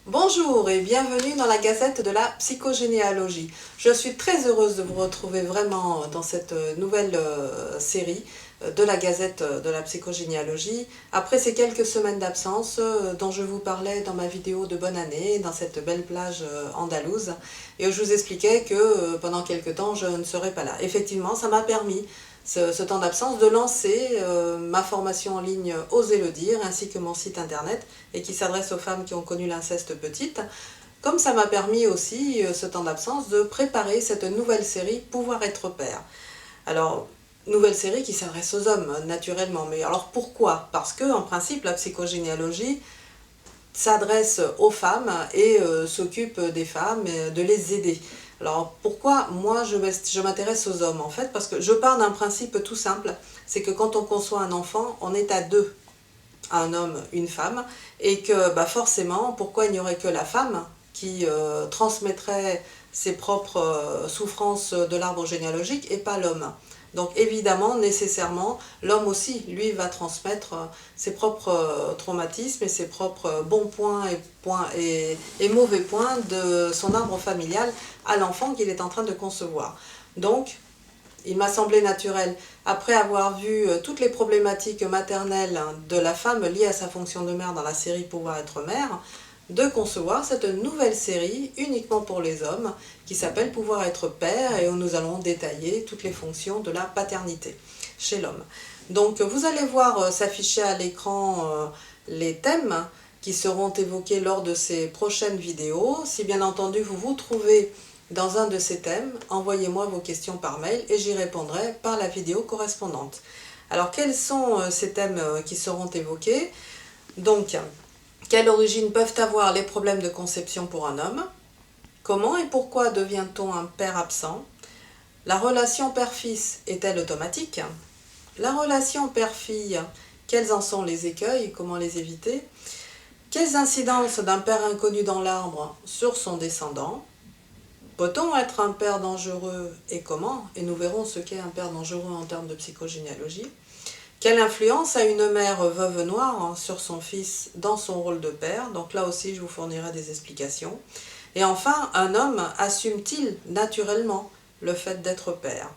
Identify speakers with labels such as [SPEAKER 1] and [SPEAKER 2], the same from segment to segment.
[SPEAKER 1] Bonjour et bienvenue dans la Gazette de la psychogénéalogie. Je suis très heureuse de vous retrouver vraiment dans cette nouvelle série de la Gazette de la psychogénéalogie. Après ces quelques semaines d'absence dont je vous parlais dans ma vidéo de bonne année, dans cette belle plage andalouse, et où je vous expliquais que pendant quelques temps je ne serais pas là. Effectivement, ça m'a permis ce temps d'absence de lancer ma formation en ligne Osez le dire, ainsi que mon site internet, et qui s'adresse aux femmes qui ont connu l'inceste petite. Comme ça m'a permis aussi, ce temps d'absence, de préparer cette nouvelle série Pouvoir être père. Alors, nouvelle série qui s'adresse aux hommes, naturellement. Mais alors pourquoi? Parce que, en principe, la psychogénéalogie s'adresse aux femmes et s'occupe des femmes, de les aider. Alors pourquoi moi je m'intéresse aux hommes en fait? Parce que je pars d'un principe tout simple, c'est que quand on conçoit un enfant, on est à deux, un homme, une femme, et que forcément, pourquoi il n'y aurait que la femme qui transmettrait ses propres souffrances de l'arbre généalogique et pas l'homme? Donc évidemment, nécessairement, l'homme aussi, lui, va transmettre ses propres traumatismes et ses propres bons points et mauvais points de son arbre familial à l'enfant qu'il est en train de concevoir. Donc, il m'a semblé naturel, après avoir vu toutes les problématiques maternelles de la femme liées à sa fonction de mère dans la série Pouvoir être mère, de concevoir cette nouvelle série uniquement pour les hommes qui s'appelle Pouvoir être père et où nous allons détailler toutes les fonctions de la paternité chez l'homme. Donc vous allez voir s'afficher à l'écran les thèmes qui seront évoqués lors de ces prochaines vidéos. Si bien entendu vous vous trouvez dans un de ces thèmes, envoyez-moi vos questions par mail et j'y répondrai par la vidéo correspondante. Alors quels sont ces thèmes qui seront évoqués? Donc, quelle origine peuvent avoir les problèmes de conception pour un homme? Comment et pourquoi devient-on un père absent? La relation père-fils est-elle automatique? La relation père-fille, quels en sont les écueils? Comment les éviter? Quelles incidences d'un père inconnu dans l'arbre sur son descendant? Peut-on être un père dangereux et comment? Et nous verrons ce qu'est un père dangereux en termes de psychogénéalogie. Quelle influence a une mère veuve noire sur son fils dans son rôle de père? Donc là aussi, je vous fournirai des explications. Et enfin, un homme assume-t-il naturellement le fait d'être père?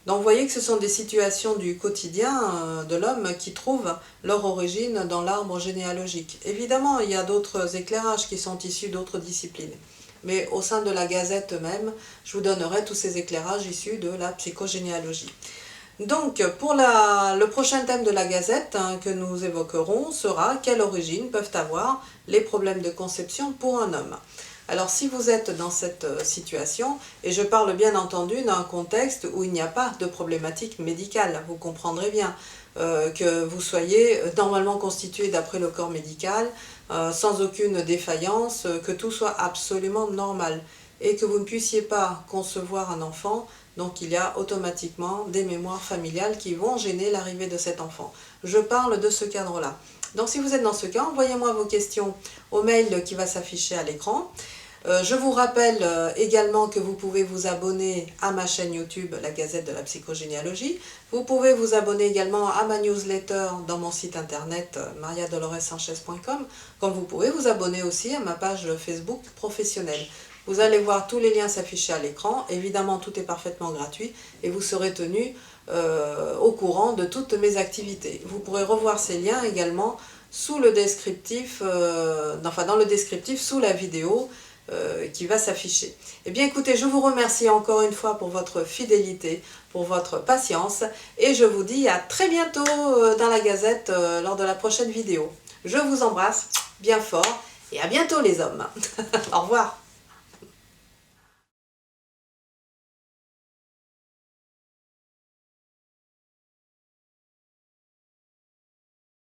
[SPEAKER 1] Donc vous voyez que ce sont des situations du quotidien de l'homme qui trouvent leur origine dans l'arbre généalogique. Évidemment, il y a d'autres éclairages qui sont issus d'autres disciplines. Mais au sein de la Gazette même, je vous donnerai tous ces éclairages issus de la psychogénéalogie. Donc, pour le prochain thème de la Gazette que nous évoquerons sera « Quelle origine peuvent avoir les problèmes de conception pour un homme ?» Alors, si vous êtes dans cette situation, et je parle bien entendu d'un contexte où il n'y a pas de problématique médicale, vous comprendrez bien que vous soyez normalement constitué d'après le corps médical, sans aucune défaillance, que tout soit absolument normal, et que vous ne puissiez pas concevoir un enfant. Donc il y a automatiquement des mémoires familiales qui vont gêner l'arrivée de cet enfant. Je parle de ce cadre-là. Donc si vous êtes dans ce cas, envoyez-moi vos questions au mail qui va s'afficher à l'écran. Je vous rappelle également que vous pouvez vous abonner à ma chaîne YouTube, la Gazette de la psychogénéalogie. Vous pouvez vous abonner également à ma newsletter dans mon site internet mariadoloresanchez.com, comme vous pouvez vous abonner aussi à ma page Facebook professionnelle. Vous allez voir tous les liens s'afficher à l'écran. Évidemment, tout est parfaitement gratuit et vous serez tenu au courant de toutes mes activités. Vous pourrez revoir ces liens également sous le descriptif, dans le descriptif sous la vidéo qui va s'afficher. Eh bien écoutez, je vous remercie encore une fois pour votre fidélité, pour votre patience et je vous dis à très bientôt dans la Gazette lors de la prochaine vidéo. Je vous embrasse bien fort et à bientôt les hommes. Au revoir.